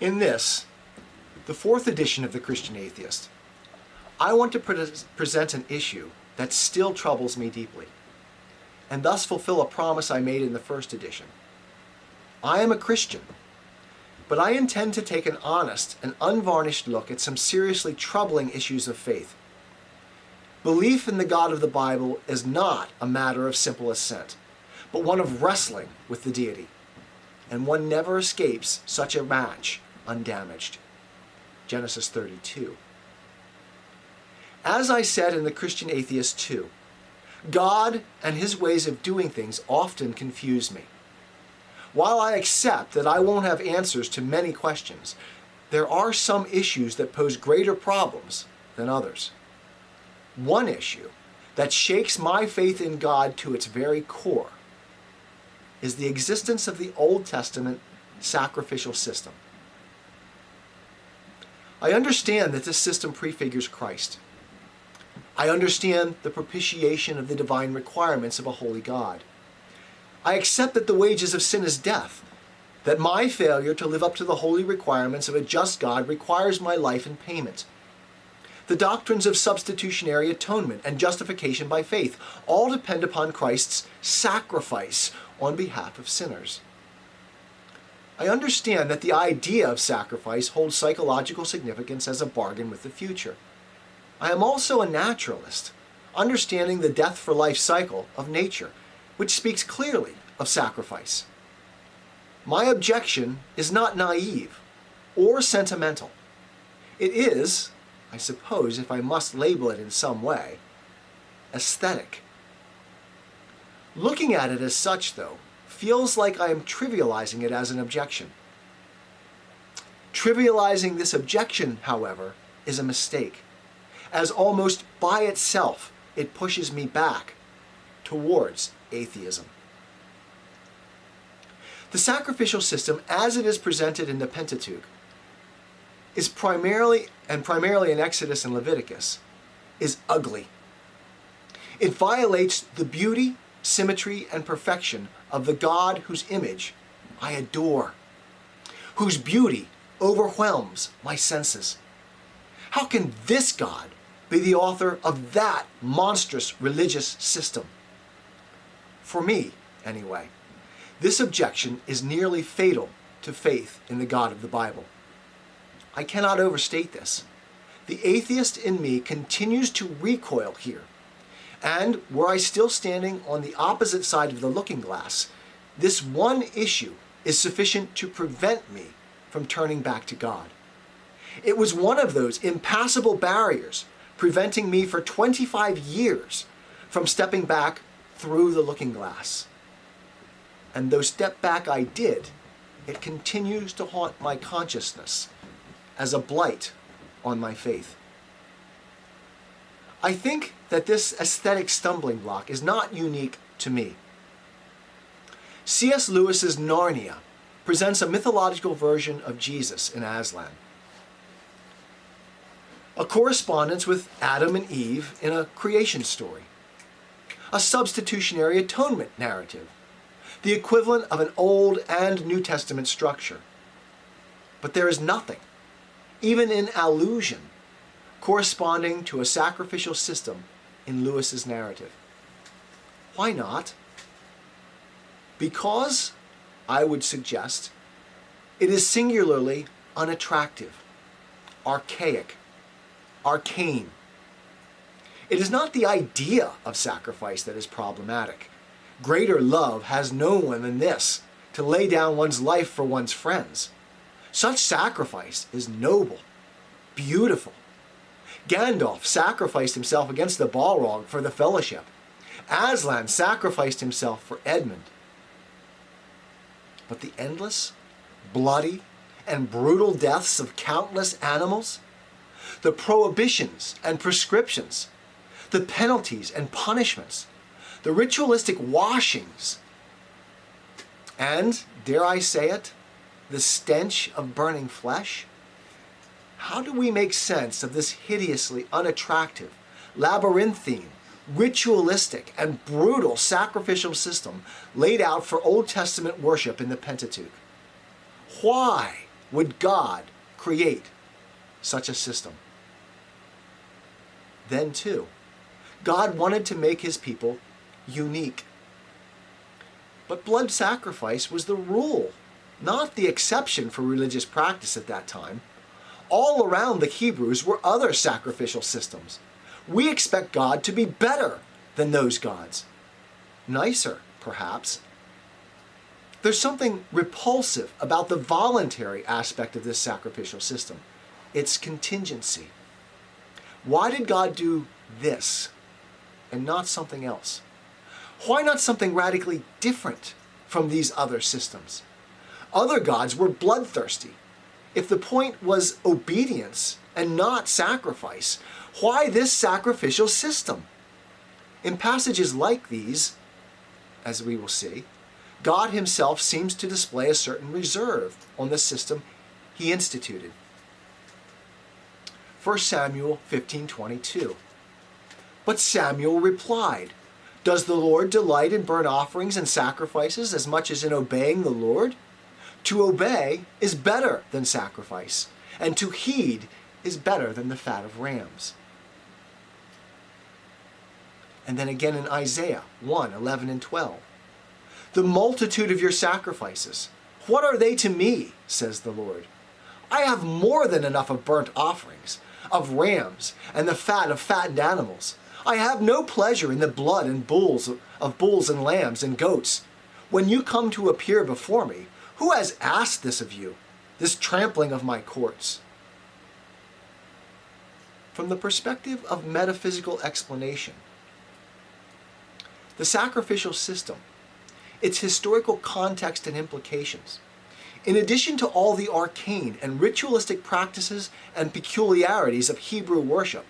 In this, the fourth edition of the Christian Atheist, I want to present an issue that still troubles me deeply, and thus fulfill a promise I made in the first edition. I am a Christian, but I intend to take an honest and unvarnished look at some seriously troubling issues of faith. Belief in the God of the Bible is not a matter of simple assent, but one of wrestling with the deity, and one never escapes such a match undamaged. Genesis 32. As I said in the Christian Atheist 2, God and his ways of doing things often confuse me. While I accept that I won't have answers to many questions, there are some issues that pose greater problems than others. One issue that shakes my faith in God to its very core is the existence of the Old Testament sacrificial system. I understand that this system prefigures Christ. I understand the propitiation of the divine requirements of a holy God. I accept that the wages of sin is death, that my failure to live up to the holy requirements of a just God requires my life in payment. The doctrines of substitutionary atonement and justification by faith all depend upon Christ's sacrifice on behalf of sinners. I understand that the idea of sacrifice holds psychological significance as a bargain with the future. I am also a naturalist, understanding the death for life cycle of nature, which speaks clearly of sacrifice. My objection is not naive or sentimental. It is, I suppose, if I must label it in some way, aesthetic. Looking at it as such, though, feels like I am trivializing it as an objection. Trivializing this objection, however, is a mistake, as almost by itself it pushes me back towards atheism. The sacrificial system, as it is presented in the Pentateuch, is primarily in Exodus and Leviticus, is ugly. It violates the beauty, symmetry, and perfection of the God whose image I adore, whose beauty overwhelms my senses. How can this God be the author of that monstrous religious system? For me, anyway, this objection is nearly fatal to faith in the God of the Bible. I cannot overstate this. The atheist in me continues to recoil here. And were I still standing on the opposite side of the looking glass, this one issue is sufficient to prevent me from turning back to God. It was one of those impassable barriers preventing me for 25 years from stepping back through the looking glass. And though step back I did, it continues to haunt my consciousness as a blight on my faith. I think that this aesthetic stumbling block is not unique to me. C.S. Lewis's Narnia presents a mythological version of Jesus in Aslan, a correspondence with Adam and Eve in a creation story, a substitutionary atonement narrative, the equivalent of an Old and New Testament structure. But there is nothing, even in allusion, corresponding to a sacrificial system in Lewis's narrative. Why not? Because, I would suggest, it is singularly unattractive, archaic, arcane. It is not the idea of sacrifice that is problematic. Greater love has no one than this, to lay down one's life for one's friends. Such sacrifice is noble, beautiful. Gandalf sacrificed himself against the Balrog for the Fellowship. Aslan sacrificed himself for Edmund. But the endless, bloody, and brutal deaths of countless animals, the prohibitions and prescriptions, the penalties and punishments, the ritualistic washings, and, dare I say it, the stench of burning flesh? How do we make sense of this hideously unattractive, labyrinthine, ritualistic, and brutal sacrificial system laid out for Old Testament worship in the Pentateuch? Why would God create such a system? Then, too, God wanted to make his people unique. But blood sacrifice was the rule, not the exception for religious practice at that time. All around the Hebrews were other sacrificial systems. We expect God to be better than those gods. Nicer, perhaps. There's something repulsive about the voluntary aspect of this sacrificial system. It's contingency. Why did God do this and not something else? Why not something radically different from these other systems? Other gods were bloodthirsty. If the point was obedience and not sacrifice, why this sacrificial system? In passages like these, as we will see, God himself seems to display a certain reserve on the system he instituted. 1 Samuel 15:22. But Samuel replied, "Does the Lord delight in burnt offerings and sacrifices as much as in obeying the Lord? To obey is better than sacrifice, and to heed is better than the fat of rams." And then again in Isaiah 1:11 and 12. "The multitude of your sacrifices, what are they to me, says the Lord? I have more than enough of burnt offerings, of rams, and the fat of fattened animals. I have no pleasure in the blood and bulls and lambs and goats. When you come to appear before me, who has asked this of you, this trampling of my courts?" From the perspective of metaphysical explanation, the sacrificial system, its historical context and implications, in addition to all the arcane and ritualistic practices and peculiarities of Hebrew worship,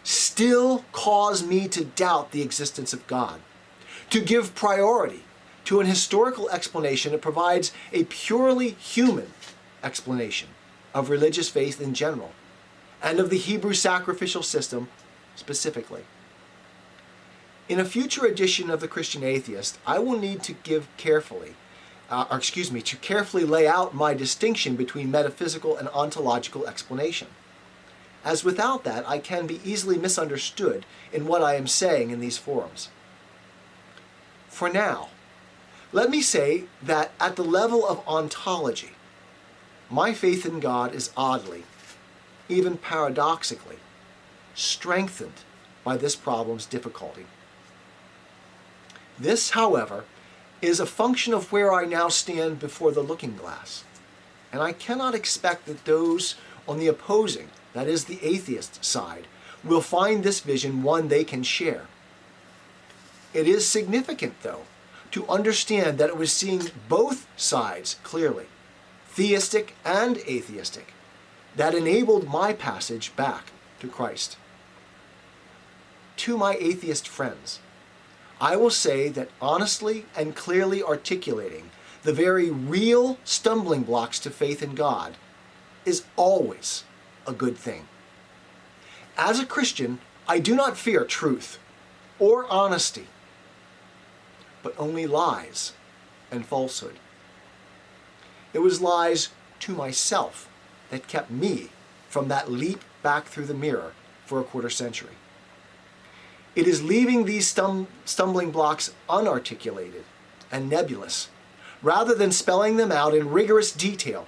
still cause me to doubt the existence of God, to give priority to an historical explanation that provides a purely human explanation of religious faith in general, and of the Hebrew sacrificial system specifically. In a future edition of the Christian Atheist, I will need to carefully lay out my distinction between metaphysical and ontological explanation, as without that I can be easily misunderstood in what I am saying in these forums. For now, let me say that at the level of ontology, my faith in God is oddly, even paradoxically, strengthened by this problem's difficulty. This, however, is a function of where I now stand before the looking glass, and I cannot expect that those on the opposing, that is the atheist side, will find this vision one they can share. It is significant, though, to understand that it was seeing both sides clearly, theistic and atheistic, that enabled my passage back to Christ. To my atheist friends, I will say that honestly and clearly articulating the very real stumbling blocks to faith in God is always a good thing. As a Christian, I do not fear truth or honesty, but only lies and falsehood. It was lies to myself that kept me from that leap back through the mirror for a quarter century. It is leaving these stumbling blocks unarticulated and nebulous, rather than spelling them out in rigorous detail.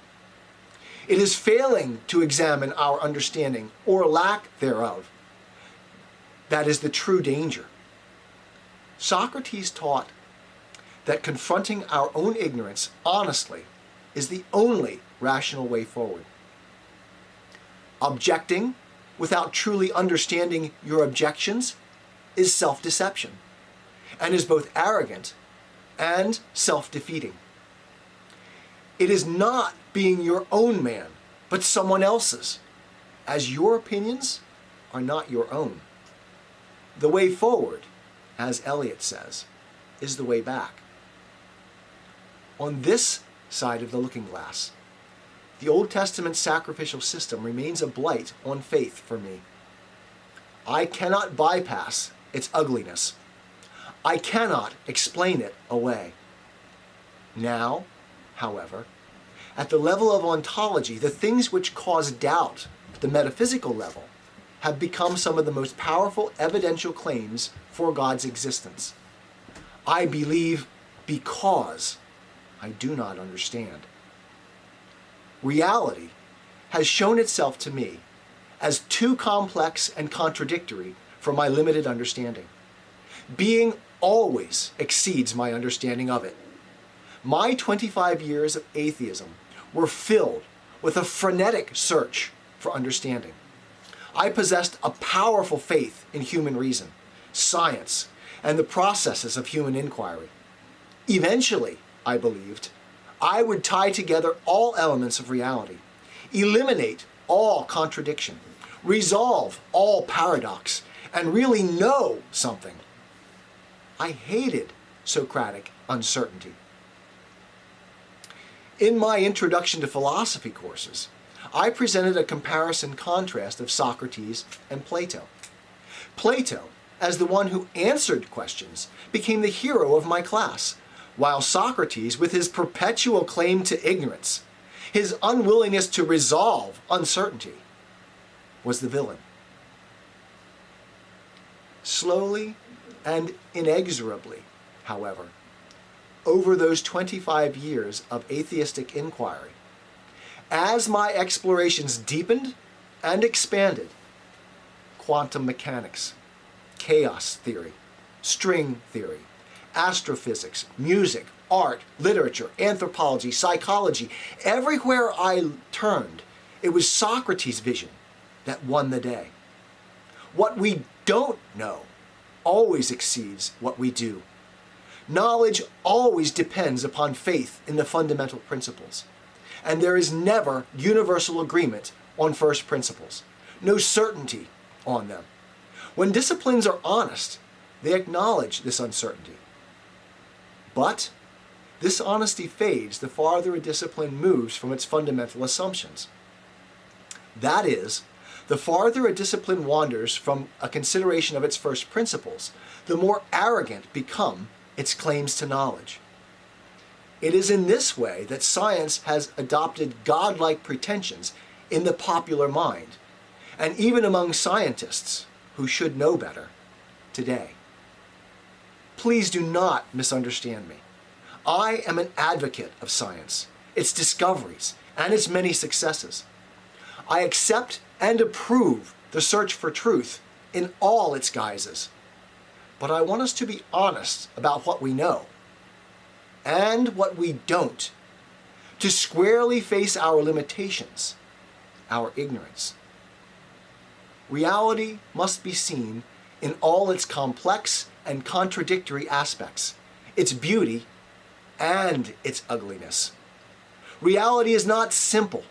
It is failing to examine our understanding, or lack thereof. That is the true danger. Socrates taught that confronting our own ignorance honestly is the only rational way forward. Objecting without truly understanding your objections is self-deception, and is both arrogant and self-defeating. It is not being your own man, but someone else's, as your opinions are not your own. The way forward, as Eliot says, is the way back. On this side of the looking glass, the Old Testament sacrificial system remains a blight on faith for me. I cannot bypass its ugliness. I cannot explain it away. Now, however, At the level of ontology, the things which cause doubt at the metaphysical level have become some of the most powerful evidential claims for God's existence. I believe because I do not understand. Reality has shown itself to me as too complex and contradictory for my limited understanding. Being always exceeds my understanding of it. My 25 years of atheism were filled with a frenetic search for understanding. I possessed a powerful faith in human reason, science, and the processes of human inquiry. Eventually, I believed, I would tie together all elements of reality, eliminate all contradiction, resolve all paradox, and really know something. I hated Socratic uncertainty. In my Introduction to Philosophy courses, I presented a comparison contrast of Socrates and Plato. Plato, as the one who answered questions, became the hero of my class, while Socrates, with his perpetual claim to ignorance, his unwillingness to resolve uncertainty, was the villain. Slowly and inexorably, however, over those 25 years of atheistic inquiry, as my explorations deepened and expanded, quantum mechanics, chaos theory, string theory, astrophysics, music, art, literature, anthropology, psychology, everywhere I turned, it was Socrates' vision that won the day. What we don't know always exceeds what we do. Knowledge always depends upon faith in the fundamental principles. And there is never universal agreement on first principles, no certainty on them. When disciplines are honest, they acknowledge this uncertainty. But this honesty fades the farther a discipline moves from its fundamental assumptions. That is, the farther a discipline wanders from a consideration of its first principles, the more arrogant become its claims to knowledge. It is in this way that science has adopted godlike pretensions in the popular mind, and even among scientists who should know better today. Please do not misunderstand me. I am an advocate of science, its discoveries, and its many successes. I accept and approve the search for truth in all its guises. But I want us to be honest about what we know and what we don't, to squarely face our limitations, our ignorance. Reality must be seen in all its complex and contradictory aspects, its beauty and its ugliness. Reality is not simple,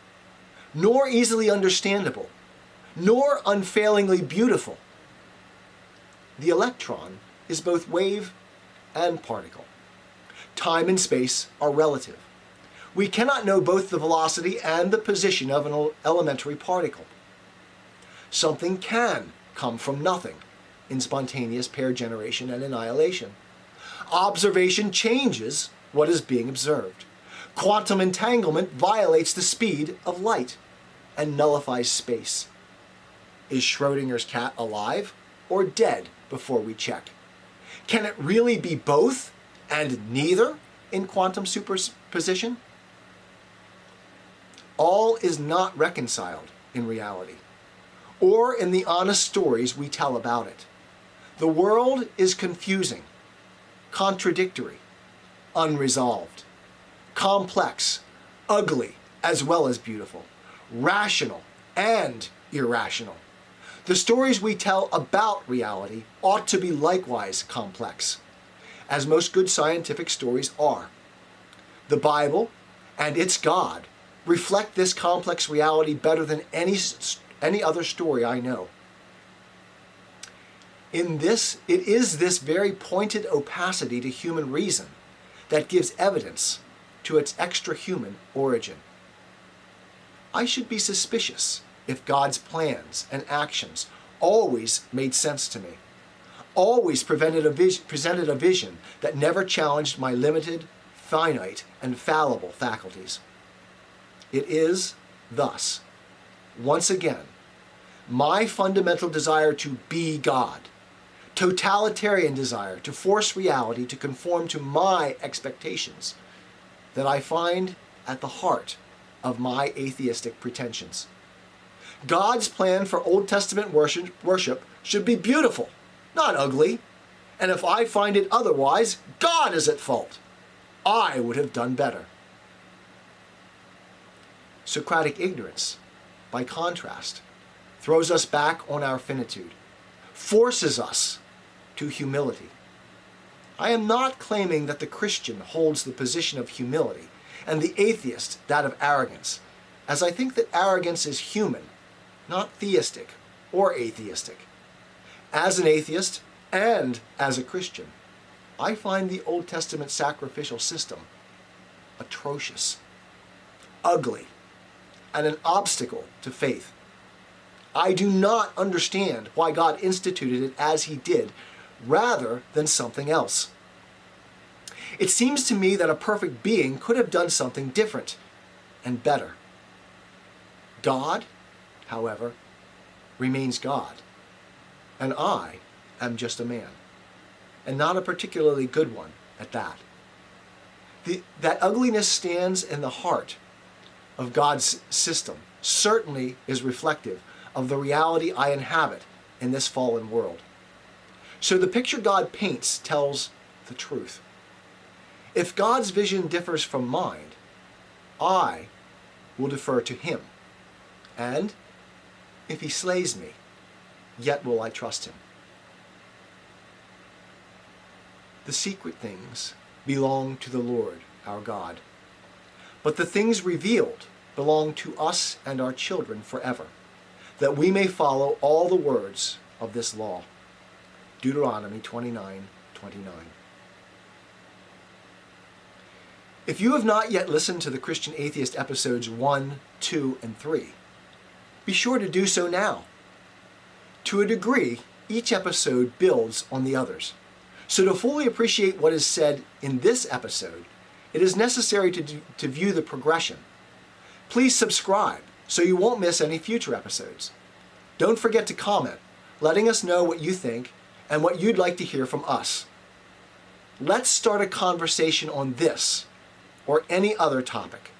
nor easily understandable, nor unfailingly beautiful. The electron is both wave and particle. Time and space are relative. We cannot know both the velocity and the position of an elementary particle. Something can come from nothing in spontaneous pair generation and annihilation. Observation changes what is being observed. Quantum entanglement violates the speed of light and nullifies space. Is Schrodinger's cat alive or dead before we check? Can it really be both and neither in quantum superposition? All is not reconciled in reality, or in the honest stories we tell about it. The world is confusing, contradictory, unresolved, complex, ugly as well as beautiful, rational and irrational. The stories we tell about reality ought to be likewise complex, as most good scientific stories are. The Bible and its God reflect this complex reality better than any other story I know. It is this very pointed opacity to human reason that gives evidence to its extra-human origin. I should be suspicious if God's plans and actions always made sense to me, always presented a vision that never challenged my limited, finite, and fallible faculties. It is, thus, once again, my fundamental desire to be God, totalitarian desire to force reality to conform to my expectations, that I find at the heart of my atheistic pretensions. God's plan for Old Testament worship should be beautiful, not ugly. And if I find it otherwise, God is at fault. I would have done better. Socratic ignorance, by contrast, throws us back on our finitude, forces us to humility. I am not claiming that the Christian holds the position of humility and the atheist that of arrogance, as I think that arrogance is human, not theistic or atheistic. As an atheist and as a Christian, I find the Old Testament sacrificial system atrocious, ugly, and an obstacle to faith. I do not understand why God instituted it as he did, rather than something else. It seems to me that a perfect being could have done something different and better. God, however, remains God, and I am just a man, and not a particularly good one at that. That ugliness stands in the heart of God's system, certainly is reflective of the reality I inhabit in this fallen world. So the picture God paints tells the truth. If God's vision differs from mine, I will defer to him. And if he slays me, yet will I trust him. The secret things belong to the Lord our God, but the things revealed belong to us and our children forever, that we may follow all the words of this law. Deuteronomy 29:29. If you have not yet listened to the Christian Atheist episodes 1, 2, and 3, be sure to do so now. To a degree, each episode builds on the others. So to fully appreciate what is said in this episode, it is necessary to view the progression. Please subscribe so you won't miss any future episodes. Don't forget to comment, letting us know what you think and what you'd like to hear from us. Let's start a conversation on this or any other topic.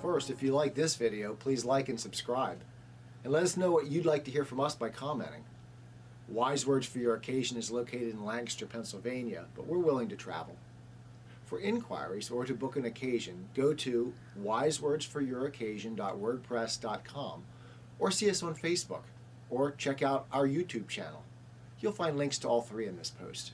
First, if you like this video, please like and subscribe. And let us know what you'd like to hear from us by commenting. Wise Words for Your Occasion is located in Lancaster, Pennsylvania, but we're willing to travel. For inquiries or to book an occasion, go to wisewordsforyouroccasion.wordpress.com or see us on Facebook or check out our YouTube channel. You'll find links to all three in this post.